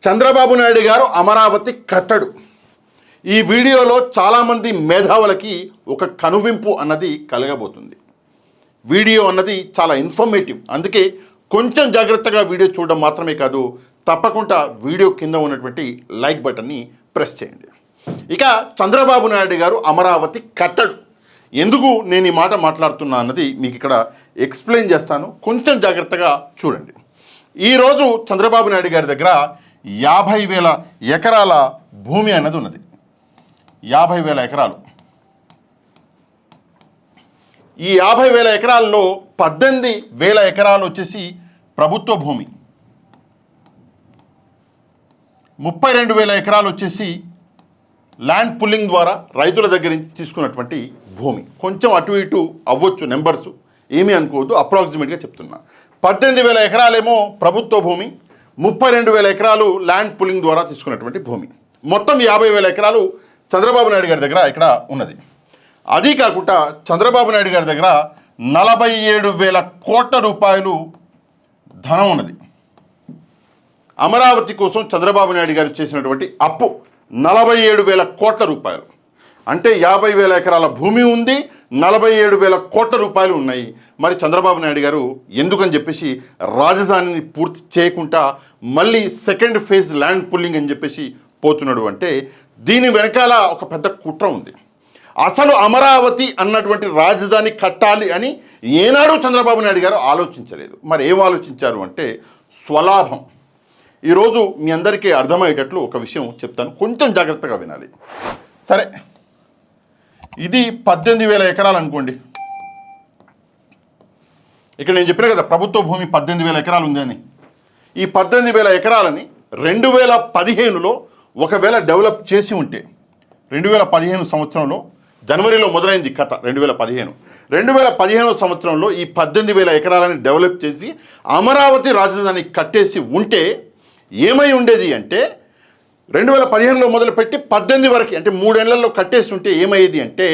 చంద్రబాబు నాయుడు గారు అమరావతి కట్టడు. ఈ వీడియోలో చాలామంది మేధావులకి ఒక కనువింపు అన్నది కలగబోతుంది. వీడియో అన్నది చాలా ఇన్ఫర్మేటివ్, అందుకే కొంచెం జాగ్రత్తగా వీడియో చూడడం మాత్రమే కాదు, తప్పకుండా వీడియో కింద ఉన్నటువంటి లైక్ బటన్ని ప్రెస్ చేయండి. ఇక చంద్రబాబు నాయుడు గారు అమరావతి కట్టడు. ఎందుకు నేను ఈ మాట మాట్లాడుతున్నా అన్నది మీకు ఇక్కడ ఎక్స్ప్లెయిన్ చేస్తాను, కొంచెం జాగ్రత్తగా చూడండి. ఈరోజు చంద్రబాబు నాయుడు గారి దగ్గర 50,000 ఎకరాల భూమి అన్నది ఉన్నది. 50,000 ఎకరాలు. ఈ 50,000 ఎకరాల్లో 18,000 ఎకరాలు వచ్చేసి ప్రభుత్వ భూమి, 32,000 ఎకరాలు వచ్చేసి ల్యాండ్ పుల్లింగ్ ద్వారా రైతుల దగ్గర నుంచి తీసుకున్నటువంటి భూమి. కొంచెం అటు ఇటు అవ్వచ్చు నెంబర్స్, ఏమీ అనుకోవద్దు, అప్రాక్సిమేట్గా చెప్తున్నా. 18,000 ఎకరాలేమో ప్రభుత్వ భూమి, 32,000 ఎకరాలు ల్యాండ్ పుల్లింగ్ ద్వారా తీసుకున్నటువంటి భూమి. మొత్తం 50,000 ఎకరాలు చంద్రబాబు నాయుడు గారి దగ్గర ఇక్కడ ఉన్నది. అది కాకుండా చంద్రబాబు నాయుడు గారి దగ్గర 47,000 కోట్ల రూపాయలు ధనం ఉన్నది. అమరావతి కోసం చంద్రబాబు నాయుడు గారు చేసినటువంటి అప్పు 47,000 కోట్ల రూపాయలు. అంటే 50,000 ఎకరాల భూమి ఉంది, 47,000 కోట్ల రూపాయలు ఉన్నాయి. మరి చంద్రబాబు నాయుడు గారు ఎందుకని చెప్పేసి రాజధానిని పూర్తి చేయకుండా మళ్ళీ సెకండ్ ఫేజ్ ల్యాండ్ పుల్లింగ్ అని చెప్పేసి పోతున్నాడు అంటే దీని వెనకాల ఒక పెద్ద కుట్ర ఉంది. అసలు అమరావతి అన్నటువంటి రాజధాని కట్టాలి అని ఏనాడు చంద్రబాబు నాయుడు గారు ఆలోచించలేదు. మరి ఏం ఆలోచించారు అంటే స్వలాభం. ఈరోజు మీ అందరికీ అర్థమయ్యేటట్లు ఒక విషయం చెప్తాను, కొంచెం జాగ్రత్తగా వినాలి. సరే, ఇది 18,000 ఎకరాలు అనుకోండి. ఇక్కడ నేను చెప్పిన కదా ప్రభుత్వ భూమి 18,000 ఎకరాలు ఉందని. ఈ 18,000 ఎకరాలని 2015లో ఒకవేళ డెవలప్ చేసి ఉంటే, 2015 సంవత్సరంలో జనవరిలో మొదలైంది కథ. 2015 సంవత్సరంలో ఈ 18,000 ఎకరాలని డెవలప్ చేసి అమరావతి రాజధాని కట్టేసి ఉంటే ఏమై ఉండేది అంటే 2015లో మొదలుపెట్టి 18 వరకు, అంటే 3 ఏళ్లలో కట్టేసి ఉంటే ఏమయ్యేది అంటే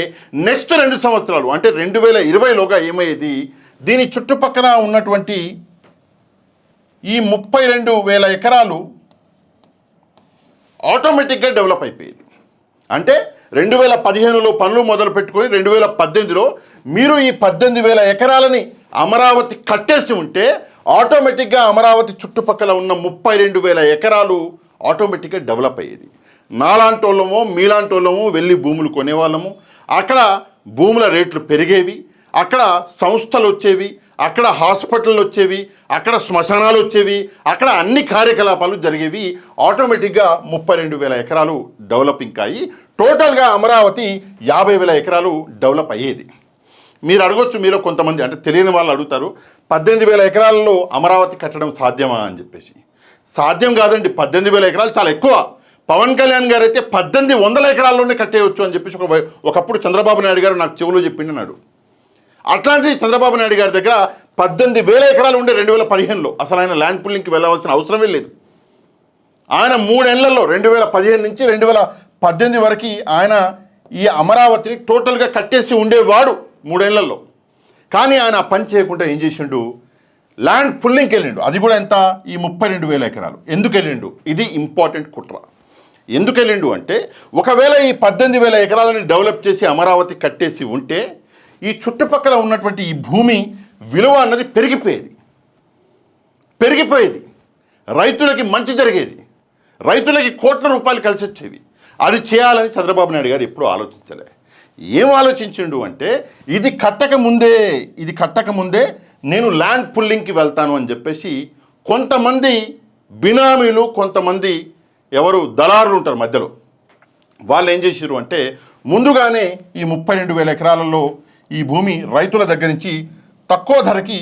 నెక్స్ట్ 2 సంవత్సరాలు అంటే 2020లోగా ఏమయ్యేది, దీని చుట్టుపక్కల ఉన్నటువంటి ఈ 32,000 ఎకరాలు ఆటోమేటిక్గా డెవలప్ అయిపోయేది. అంటే 2015లో పనులు మొదలు పెట్టుకొని 2018లో మీరు ఈ 18,000 ఎకరాలని అమరావతి కట్టేసి ఉంటే ఆటోమేటిక్గా అమరావతి చుట్టుపక్కల ఉన్న 32,000 ఎకరాలు ఆటోమేటిక్గా డెవలప్ అయ్యేది. నాలాంటోళ్ళమో మీలాంటోళ్ళమో వెళ్ళి భూములు కొనేవాళ్ళము, అక్కడ భూముల రేట్లు పెరిగేవి, అక్కడ సంస్థలు వచ్చేవి, అక్కడ హాస్పిటళ్ళు వచ్చేవి, అక్కడ శ్మశానాలు వచ్చేవి, అక్కడ అన్ని కార్యకలాపాలు జరిగేవి. ఆటోమేటిక్గా 32,000 ఎకరాలు డెవలపింగ్ అయ్యి టోటల్గా అమరావతి 50,000 ఎకరాలు డెవలప్ అయ్యేది. మీరు అడగొచ్చు, మీలో కొంతమంది అంటే తెలియని వాళ్ళు అడుగుతారు, 18,000 ఎకరాలలో అమరావతి కట్టడం సాధ్యమా అని చెప్పేసి. సాధ్యం కాదండి, 18,000 ఎకరాలు చాలా ఎక్కువ. పవన్ కళ్యాణ్ గారు అయితే 1800 ఎకరాల్లోనే కట్టేయచ్చు అని చెప్పేసి ఒకప్పుడు చంద్రబాబు నాయుడు గారు నాకు చెవులో చెప్పిండన్నాడు. అట్లాంటిది చంద్రబాబు నాయుడు గారి దగ్గర 18,000 ఎకరాలు ఉండే 2015లో. అసలు ఆయన ల్యాండ్ పుల్లింగ్కి వెళ్ళవలసిన అవసరమే లేదు. ఆయన 3 ఏళ్లలో 2015 నుంచి 2018 వరకు ఆయన ఈ అమరావతిని టోటల్గా కట్టేసి ఉండేవాడు 3 ఏళ్లలో. కానీ ఆయన పని చేయకుండా ఏం చేసిండు, ల్యాండ్ పుల్లింగ్కి వెళ్ళిండు. అది కూడా ఎంత, ఈ 32,000 ఎకరాలు. ఎందుకు వెళ్ళిండు, ఇది ఇంపార్టెంట్ కుట్ర. ఎందుకు వెళ్ళిండు అంటే ఒకవేళ ఈ 18,000 ఎకరాలని డెవలప్ చేసి అమరావతి కట్టేసి ఉంటే ఈ చుట్టుపక్కల ఉన్నటువంటి ఈ భూమి విలువ అన్నది పెరిగిపోయేది, రైతులకి మంచి జరిగేది, రైతులకి కోట్ల రూపాయలు కలిసి వచ్చేవి. అది చేయాలని చంద్రబాబు నాయుడు గారు ఎప్పుడూ ఆలోచించలే. ఏం ఆలోచించిండు అంటే ఇది కట్టక ముందే నేను ల్యాండ్ పుల్లింగ్కి వెళ్తాను అని చెప్పేసి కొంతమంది బినామీలు, కొంతమంది ఎవరు దళారులు ఉంటారు మధ్యలో, వాళ్ళు ఏం చేశారు అంటే ముందుగానే ఈ 32,000 ఎకరాలలో ఈ భూమి రైతుల దగ్గర నుంచి తక్కువ ధరకి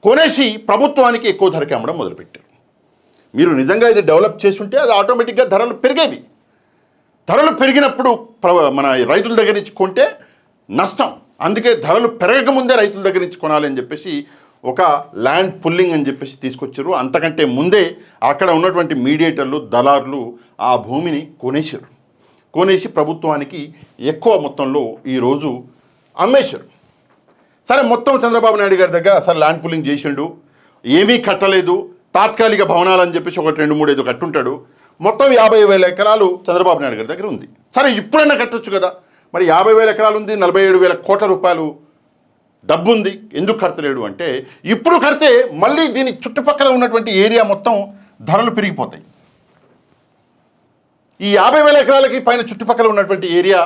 కొనేసి ప్రభుత్వానికి ఎక్కువ ధరకి అమ్మడం మొదలుపెట్టారు. మీరు నిజంగా ఇది డెవలప్ చేసి ఉంటే అది ఆటోమేటిక్గా ధరలు పెరిగేవి. ధరలు పెరిగినప్పుడు మన రైతుల దగ్గర నుంచి కొంటే నష్టం. అందుకే ధరలు పెరగకముందే రైతుల దగ్గర నుంచి కొనాలి అని చెప్పేసి ఒక ల్యాండ్ పుల్లింగ్ అని చెప్పేసి తీసుకొచ్చారు. అంతకంటే ముందే అక్కడ ఉన్నటువంటి మీడియేటర్లు, దళారులు ఆ భూమిని కొనేసి ప్రభుత్వానికి ఎక్కువ మొత్తంలో ఈరోజు అమ్మేశారు. సరే, మొత్తం చంద్రబాబు నాయుడు గారి దగ్గర అసలు ల్యాండ్ పుల్లింగ్ చేసిండు, ఏమీ కట్టలేదు, తాత్కాలిక భవనాలు అని చెప్పేసి ఒకటి 2-3 ఏదో కట్టుంటాడు. మొత్తం 50,000 ఎకరాలు చంద్రబాబు నాయుడు గారి దగ్గర ఉంది. సరే ఇప్పుడైనా కట్టొచ్చు కదా. మరి 50,000 ఎకరాలు ఉంది, 47,000 కోట్ల రూపాయలు డబ్బు ఉంది, ఎందుకు కడతలేడు అంటే ఇప్పుడు కడితే మళ్ళీ దీని చుట్టుపక్కల ఉన్నటువంటి ఏరియా మొత్తం ధరలు పెరిగిపోతాయి. ఈ 50,000 ఎకరాలకి పైన చుట్టుపక్కల ఉన్నటువంటి ఏరియా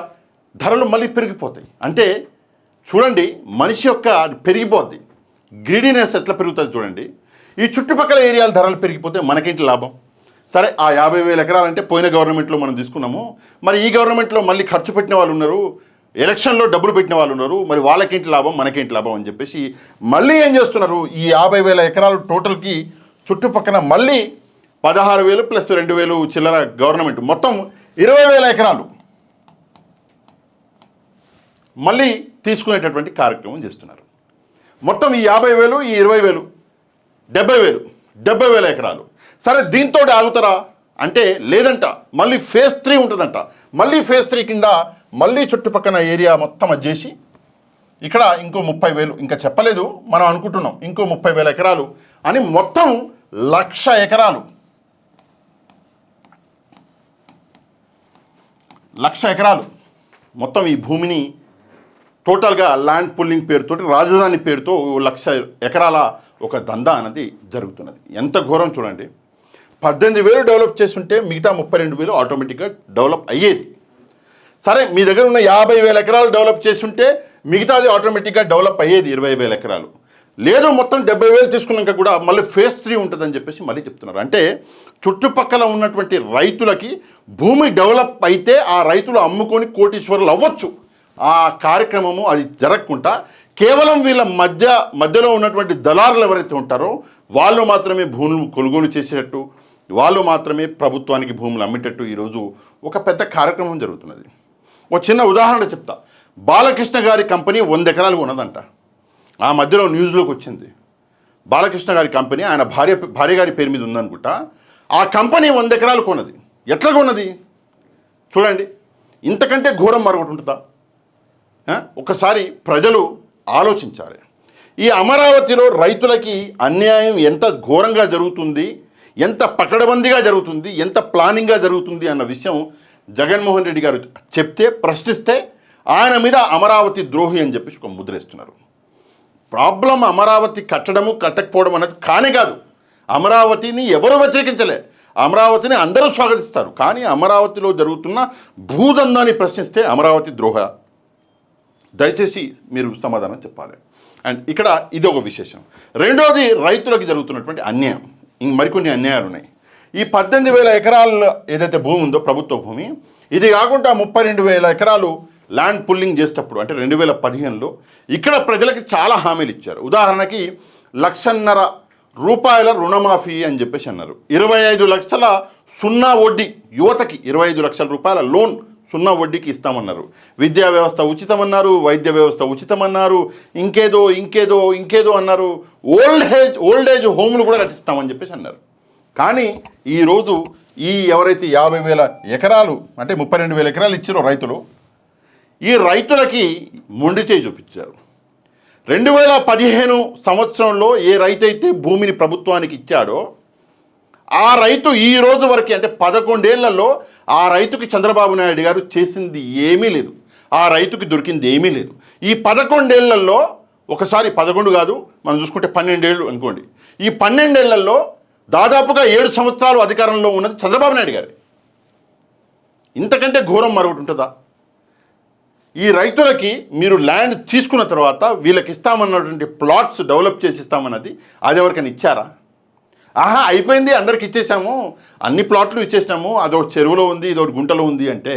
ధరలు మళ్ళీ పెరిగిపోతాయి. అంటే చూడండి, మనిషి యొక్క అది పెరిగిపోద్ది, గ్రీడీనెస్ ఎట్లా పెరుగుతుంది చూడండి. ఈ చుట్టుపక్కల ఏరియాల ధరలు పెరిగిపోతే మనకేంటి లాభం? సరే, ఆ 50,000 ఎకరాలంటే పోయిన గవర్నమెంట్లో మనం తీసుకున్నాము, మరి ఈ గవర్నమెంట్లో మళ్ళీ ఖర్చు పెట్టిన వాళ్ళు ఉన్నారు, ఎలక్షన్లో డబ్బులు పెట్టిన వాళ్ళు ఉన్నారు, మరి వాళ్ళకేంటి లాభం, మనకేంటి లాభం అని చెప్పేసి మళ్ళీ ఏం చేస్తున్నారు, ఈ 50,000 ఎకరాలు టోటల్కి చుట్టుపక్కల మళ్ళీ 16,000 ప్లస్ 2,000 చిల్లర గవర్నమెంట్ మొత్తం 20,000 ఎకరాలు మళ్ళీ తీసుకునేటటువంటి కార్యక్రమం చేస్తున్నారు. మొత్తం ఈ 50,000, ఈ 20,000, 70,000 ఎకరాలు. సరే, దీంతో ఆగుతారా అంటే లేదంట, మళ్ళీ ఫేజ్ 3 ఉంటుందంట. మళ్ళీ ఫేజ్ 3 కింద మళ్ళీ చుట్టుపక్కల ఏరియా మొత్తం అది చేసి ఇక్కడ ఇంకో 30,000, ఇంకా చెప్పలేదు, మనం అనుకుంటున్నాం ఇంకో 30,000 ఎకరాలు అని మొత్తం 1,00,000 ఎకరాలు, 1,00,000 ఎకరాలు మొత్తం ఈ భూమిని టోటల్గా ల్యాండ్ పుల్లింగ్ పేరుతో, రాజధాని పేరుతో 1,00,000 ఎకరాల ఒక దందా అనేది జరుగుతున్నది. ఎంత ఘోరం చూడండి. 18,000 డెవలప్ చేస్తుంటే మిగతా 32,000 ఆటోమేటిక్గా డెవలప్ అయ్యేది. సరే, మీ దగ్గర ఉన్న 50,000 ఎకరాలు డెవలప్ చేస్తుంటే మిగతాది ఆటోమేటిక్గా డెవలప్ అయ్యేది 20,000 ఎకరాలు. లేదు, మొత్తం 70,000 తీసుకున్నాక కూడా మళ్ళీ ఫేజ్ 3 ఉంటుందని చెప్పేసి మళ్ళీ చెప్తున్నారు. అంటే చుట్టుపక్కల ఉన్నటువంటి రైతులకి భూమి డెవలప్ అయితే ఆ రైతులు అమ్ముకొని కోటీశ్వరులు అవ్వచ్చు. ఆ కార్యక్రమము అది జరగకుండా కేవలం వీళ్ళ మధ్యలో ఉన్నటువంటి దళారులు ఎవరైతే ఉంటారో వాళ్ళు మాత్రమే భూములు కొనుగోలు చేసేటట్టు, వాళ్ళు మాత్రమే ప్రభుత్వానికి భూములు అమ్మేటట్టు ఈరోజు ఒక పెద్ద కార్యక్రమం జరుగుతున్నది. ఒక చిన్న ఉదాహరణ చెప్తా. బాలకృష్ణ గారి కంపెనీ 100 ఎకరాలు ఉన్నదంట. ఆ మధ్యలో న్యూస్లోకి వచ్చింది. బాలకృష్ణ గారి కంపెనీ ఆయన భార్య గారి పేరు మీద ఉందనుకుంటా. ఆ కంపెనీ 100 ఎకరాలు కొన్నది. ఎట్లా కొన్నది చూడండి. ఇంతకంటే ఘోరం మరొకటి ఉంటుందా? ఒకసారి ప్రజలు ఆలోచించాలి. ఈ అమరావతిలో రైతులకి అన్యాయం ఎంత ఘోరంగా జరుగుతుంది, ఎంత పకడ్బందీగా జరుగుతుంది, ఎంత ప్లానింగ్గా జరుగుతుంది అన్న విషయం జగన్మోహన్ రెడ్డి గారు చెప్తే, ప్రశ్నిస్తే ఆయన మీద అమరావతి ద్రోహి అని చెప్పేసి ఒక ముద్రేస్తున్నారు. ప్రాబ్లం అమరావతి కట్టడము కట్టకపోవడం అనేది కానే కాదు. అమరావతిని ఎవరు వ్యతిరేకించలే, అమరావతిని అందరూ స్వాగతిస్తారు. కానీ అమరావతిలో జరుగుతున్న భూదందాన్ని ప్రశ్నిస్తే అమరావతి ద్రోహ. దయచేసి మీరు సమాధానం చెప్పాలి. అండ్ ఇక్కడ ఇది ఒక విశేషం. రెండోది, రైతులకు జరుగుతున్నటువంటి అన్యాయం. మరికొన్ని అన్యాయాలు ఉన్నాయి. ఈ 18,000 ఎకరాలు ఏదైతే భూమి ఉందో ప్రభుత్వ భూమి, ఇది కాకుండా 32,000 ఎకరాలు ల్యాండ్ పుల్లింగ్ చేసేటప్పుడు అంటే 2015లో ఇక్కడ ప్రజలకి చాలా హామీలు ఇచ్చారు. ఉదాహరణకి 1,50,000 రూపాయల రుణమాఫీ అని చెప్పేసి అన్నారు. 25 లక్షల సున్నా వడ్డీ, యువతకి 25 లక్షల రూపాయల లోన్ సున్నా వడ్డీకి ఇస్తామన్నారు. విద్యా వ్యవస్థ ఉచితమన్నారు, వైద్య వ్యవస్థ ఉచితమన్నారు, ఇంకేదో అన్నారు. ఓల్డ్ ఏజ్ హోమ్లు కూడా కట్టిస్తామని చెప్పేసి అన్నారు. కానీ ఈరోజు ఈ ఎవరైతే 50,000 ఎకరాలు అంటే 32,000 ఎకరాలు ఇచ్చారో రైతులు, ఈ రైతులకి మొండి చేయి చూపించారు. 2015 సంవత్సరంలో ఏ రైతు అయితే భూమిని ప్రభుత్వానికి ఇచ్చాడో ఆ రైతు ఈ రోజు వరకు అంటే 11 ఏళ్లలో ఆ రైతుకి చంద్రబాబు నాయుడు గారు చేసింది ఏమీ లేదు, ఆ రైతుకి దొరికింది ఏమీ లేదు. ఈ 11 ఏళ్లలో ఒకసారి 11 కాదు, మనం చూసుకుంటే 12 ఏళ్ళు అనుకోండి. ఈ 12 ఏళ్లలో దాదాపుగా 7 సంవత్సరాలు అధికారంలో ఉన్నది చంద్రబాబు నాయుడు గారు. ఇంతకంటే ఘోరం మరొకటి ఉంటుందా? ఈ రైతులకి మీరు ల్యాండ్ తీసుకున్న తర్వాత వీళ్ళకి ఇస్తామన్నటువంటి ప్లాట్స్ డెవలప్ చేసి ఇస్తామన్నది అది ఎవరికైనా ఇచ్చారా? అయిపోయింది, అందరికి ఇచ్చేసాము, అన్ని ప్లాట్లు ఇచ్చేసాము, అదొకటి చెరువులో ఉంది, ఇదొకటి గుంటలో ఉంది అంటే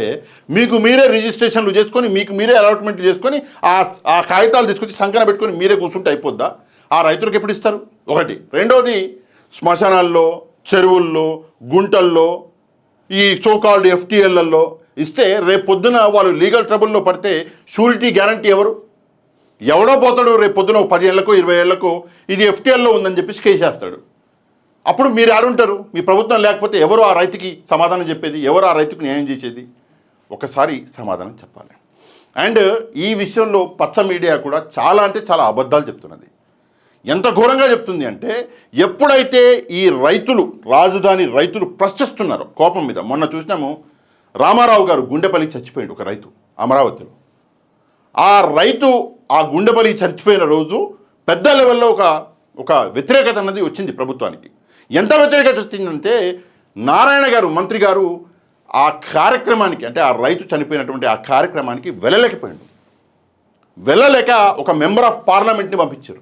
మీకు మీరే రిజిస్ట్రేషన్లు చేసుకొని మీకు మీరే అలాట్మెంట్లు చేసుకొని ఆ కాగితాలు తీసుకొచ్చి సంకన పెట్టుకొని మీరే కూర్చుంటే అయిపోద్దా? ఆ రైతులకు ఎప్పుడు ఇస్తారు? ఒకటి. రెండోది, శ్మశానాల్లో, చెరువుల్లో, గుంటల్లో, ఈ సోకాల్డ్ ఎఫ్టీఎల్లలో ఇస్తే రేపు పొద్దున వాళ్ళు లీగల్ ట్రబుల్లో పడితే షూరిటీ గ్యారంటీ ఎవరు? ఎవడో పోతాడు రేపు పొద్దున 10 ఏళ్లకు 20 ఏళ్లకు ఇది ఎఫ్టీఎల్లో ఉందని చెప్పేసి కేసేస్తాడు. అప్పుడు మీరు ఆడుంటారు. మీ ప్రభుత్వం లేకపోతే ఎవరు ఆ రైతుకి సమాధానం చెప్పేది, ఎవరు ఆ రైతుకు న్యాయం చేసేది? ఒకసారి సమాధానం చెప్పాలి. అండ్ ఈ విషయంలో పచ్చ మీడియా కూడా చాలా అంటే చాలా అబద్ధాలు చెప్తున్నది. ఎంత ఘోరంగా చెప్తుంది అంటే, ఎప్పుడైతే ఈ రైతులు, రాజధాని రైతులు ప్రశ్నిస్తున్నారో కోపం మీద, మొన్న చూసినాము రామారావు గారు గుండెపల్లికి చచ్చిపోయాడు ఒక రైతు అమరావతిలో. ఆ రైతు ఆ గుండెపల్లికి చచ్చిపోయిన రోజు పెద్ద లెవెల్లో ఒక వ్యతిరేకత అన్నది వచ్చింది ప్రభుత్వానికి. ఎంత వ్యతిరేకత వచ్చిందంటే, నారాయణ గారు మంత్రి గారు ఆ కార్యక్రమానికి, అంటే ఆ రైతు చనిపోయినటువంటి ఆ కార్యక్రమానికి వెళ్ళలేకపోయాడు. వెళ్ళలేక ఒక మెంబర్ ఆఫ్ పార్లమెంట్ని పంపించారు.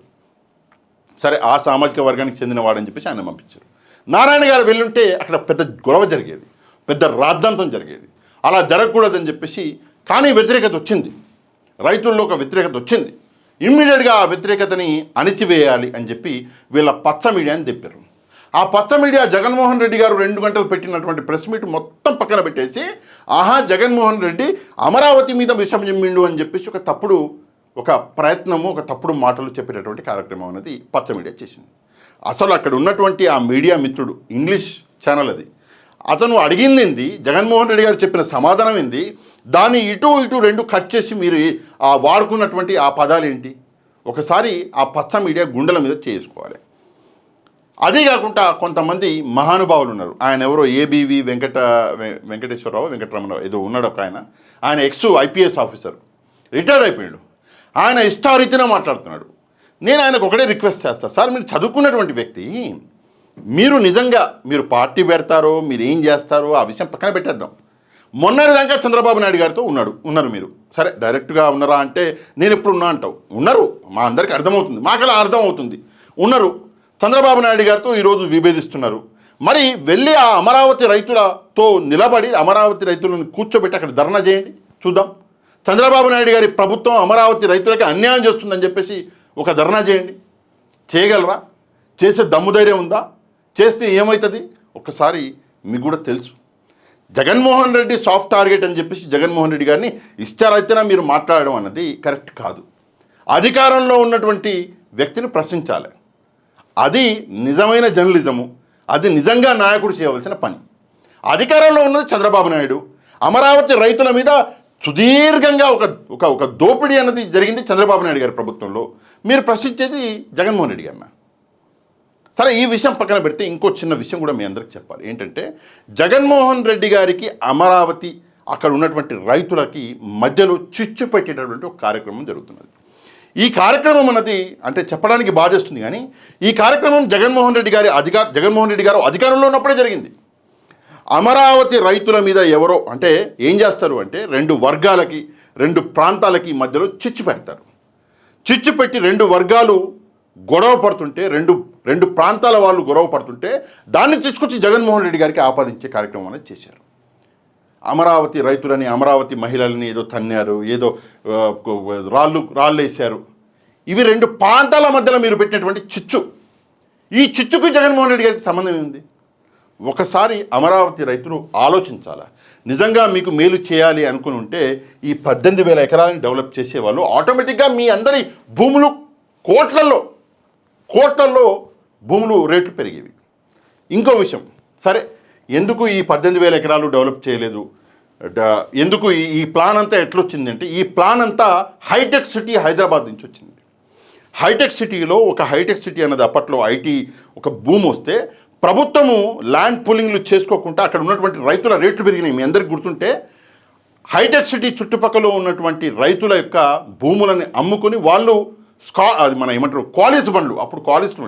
సరే, ఆ సామాజిక వర్గానికి చెందిన వాడని చెప్పేసి ఆయన పంపించారు. నారాయణ గారు వెళ్ళుంటే అక్కడ పెద్ద గొడవ జరిగేది, పెద్ద రాద్ధాంతం జరిగేది. అలా జరగకూడదని చెప్పేసి, కానీ వ్యతిరేకత వచ్చింది, రైతుల్లో ఒక వ్యతిరేకత వచ్చింది. ఇమ్మీడియట్గా ఆ వ్యతిరేకతని అణిచివేయాలి అని చెప్పి వీళ్ళ పచ్చ మీడియాని తెప్పారు. ఆ పచ్చ మీడియా జగన్మోహన్ రెడ్డి గారు 2 గంటలు పెట్టినటువంటి ప్రెస్ మీట్ మొత్తం పక్కన పెట్టేసి, ఆహా జగన్మోహన్ రెడ్డి అమరావతి మీద విషం చెమ్మిండు అని చెప్పేసి ఒక ప్రయత్నము, ఒక తప్పుడు మాటలు చెప్పేటటువంటి కార్యక్రమం అనేది పచ్చ మీడియా చేసింది. అసలు అక్కడ ఉన్నటువంటి ఆ మీడియా మిత్రుడు, ఇంగ్లీష్ ఛానల్ అది, అతను అడిగింది ఏంది, జగన్మోహన్ రెడ్డి గారు చెప్పిన సమాధానం ఏంది, దాన్ని ఇటు 2 కట్ చేసి మీరు వాడుకున్నటువంటి ఆ పదాలు ఏంటి, ఒకసారి ఆ పచ్చ మీడియా గుండెల మీద చేసుకోవాలి. అదే కాకుండా కొంతమంది మహానుభావులు ఉన్నారు. ఆయన ఎవరో ఏబీవి వెంకటరమణరావు ఏదో ఉన్నాడు ఒక ఆయన ఎక్స్ ఐపీఎస్ ఆఫీసర్, రిటైర్డ్ అయిపోయాడు. ఆయన ఇష్టారీతిన మాట్లాడుతున్నాడు. నేను ఆయనకు ఒకటే రిక్వెస్ట్ చేస్తాను, సార్ మీరు చదువుకున్నటువంటి వ్యక్తి, మీరు నిజంగా మీరు పార్టీ పెడతారో మీరు ఏం చేస్తారో ఆ విషయం పక్కన పెట్టేద్దాం. మొన్నటిదాకా చంద్రబాబు నాయుడు గారితో ఉన్నారు మీరు. సరే, డైరెక్ట్గా ఉన్నారా అంటే నేను ఎప్పుడు ఉన్నా అంటావు, ఉన్నారు, మా అందరికీ అర్థమవుతుంది, మాకలా అర్థమవుతుంది, ఉన్నారు. చంద్రబాబు నాయుడు గారితో ఈరోజు విభేదిస్తున్నారు. మరి వెళ్ళి ఆ అమరావతి రైతులతో నిలబడి అమరావతి రైతులను కూర్చోబెట్టి అక్కడ ధర్నా చేయండి, చూద్దాం. చంద్రబాబు నాయుడు గారి ప్రభుత్వం అమరావతి రైతులకి అన్యాయం చేస్తుందని చెప్పేసి ఒక ధర్నా చేయండి. చేయగలరా? చేసే దమ్ము ధైర్యం ఉందా? చేస్తే ఏమవుతుంది ఒక్కసారి మీకు కూడా తెలుసు. జగన్మోహన్ రెడ్డి సాఫ్ట్ టార్గెట్ అని చెప్పేసి జగన్మోహన్ రెడ్డి గారిని ఇష్టారైతేనా మీరు మాట్లాడడం అన్నది కరెక్ట్ కాదు. అధికారంలో ఉన్నటువంటి వ్యక్తిని ప్రశ్నించాలి. అది నిజమైన జర్నలిజము, అది నిజంగా నాయకుడు చేయవలసిన పని. అధికారంలో ఉన్నది చంద్రబాబు నాయుడు. అమరావతి రైతుల మీద సుదీర్ఘంగా ఒక దోపిడీ అన్నది జరిగింది చంద్రబాబు నాయుడు గారి ప్రభుత్వంలో. మీరు ప్రశ్నించేది జగన్మోహన్ రెడ్డి గారిన. సరే, ఈ విషయం పక్కన పెడితే ఇంకో చిన్న విషయం కూడా మీ అందరికి చెప్పాలి. ఏంటంటే, జగన్మోహన్ రెడ్డి గారికి అమరావతి అక్కడ ఉన్నటువంటి రైతులకి మధ్యలో చిచ్చు పెట్టేటటువంటి ఒక కార్యక్రమం జరుగుతున్నది. ఈ కార్యక్రమం అన్నది అంటే చెప్పడానికి బాధేస్తుంది, కానీ ఈ కార్యక్రమం జగన్మోహన్ రెడ్డి గారు అధికారంలో ఉన్నప్పుడే జరిగింది. అమరావతి రైతుల మీద ఎవరో అంటే ఏం చేస్తారు అంటే, 2 వర్గాలకి 2 ప్రాంతాలకి మధ్యలో చిచ్చు పెడతారు. చిచ్చు పెట్టి 2 వర్గాలు గొడవ పడుతుంటే, రెండు ప్రాంతాల వాళ్ళు గొడవ పడుతుంటే దాన్ని తీసుకొచ్చి జగన్మోహన్ రెడ్డి గారికి ఆపాదించే కార్యక్రమం అనేది చేశారు. అమరావతి రైతులని, అమరావతి మహిళలని ఏదో తన్నారు, ఏదో రాళ్ళు వేశారు. ఇవి 2 ప్రాంతాల మధ్యలో మీరు పెట్టినటువంటి చిచ్చు. ఈ చిచ్చుకు జగన్మోహన్ రెడ్డి గారికి సంబంధం ఉంది. ఒకసారి అమరావతి రైతులు ఆలోచించాలా. నిజంగా మీకు మేలు చేయాలి అనుకుని ఉంటే ఈ 18,000 ఎకరాలను డెవలప్ చేసేవాళ్ళు ఆటోమేటిక్గా మీ అందరి భూములు కోట్లల్లో భూములు రేట్లు పెరిగేవి. ఇంకో విషయం, సరే ఎందుకు ఈ 18,000 ఎకరాలు డెవలప్ చేయలేదు, ఎందుకు ఈ ప్లాన్ అంతా ఎట్లొచ్చింది అంటే, ఈ ప్లాన్ అంతా హైటెక్ సిటీ హైదరాబాద్ నుంచి వచ్చింది. హైటెక్ సిటీలో ఒక హైటెక్ సిటీ అన్నది అప్పట్లో ఐటీ ఒక భూమి వస్తే ప్రభుత్వము ల్యాండ్ పూలింగ్లు చేసుకోకుండా అక్కడ ఉన్నటువంటి రైతుల రేట్లు పెరిగినాయి. మీ అందరికి గుర్తుంటే హైటెక్ సిటీ చుట్టుపక్కల ఉన్నటువంటి రైతుల యొక్క భూములని అమ్ముకొని వాళ్ళు అది మన ఏమంటారు కాలేజ్ బండ్లు, అప్పుడు కాలేజ్లు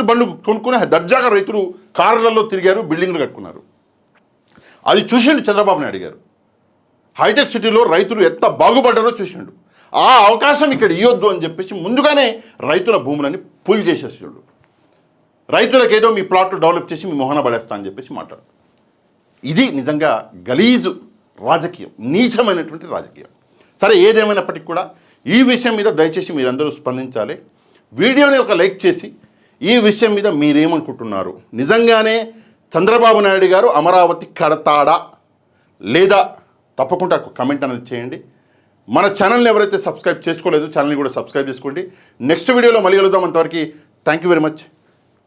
బండ్లు కొనుక్కుని దర్జాగా రైతులు కార్లలో తిరిగారు, బిల్డింగ్లు కట్టుకున్నారు. అది చూసిండు చంద్రబాబు నాయుడు గారు. హైటెక్ సిటీలో రైతులు ఎంత బాగుపడ్డారో చూసిండు. ఆ అవకాశం ఇక్కడ ఇవ్వద్దు అని చెప్పేసి ముందుగానే రైతుల భూములని పూల్ చేసేసాడు. రైతులకు ఏదో మీ ప్లాట్లు డెవలప్ చేసి మీ మొహన పడేస్తా అని చెప్పేసి మాట్లాడు. ఇది నిజంగా గలీజు రాజకీయం, నీచమైనటువంటి రాజకీయం. సరే, ఏదేమైనప్పటికీ కూడా ఈ విషయం మీద దయచేసి మీరందరూ స్పందించాలి. వీడియోని ఒక లైక్ చేసి ఈ విషయం మీద మీరేమనుకుంటున్నారు, నిజంగానే చంద్రబాబు నాయుడు గారు అమరావతి కడతాడా లేదా తప్పకుండా కమెంట్ అనేది చేయండి. మన ఛానల్ని ఎవరైతే సబ్స్క్రైబ్ చేసుకోలేదో ఛానల్ని కూడా సబ్స్క్రైబ్ చేసుకోండి. నెక్స్ట్ వీడియోలో మళ్ళీ కలుద్దాం. అంతవరకు థ్యాంక్ యూ వెరీ మచ్.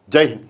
జై హింద్.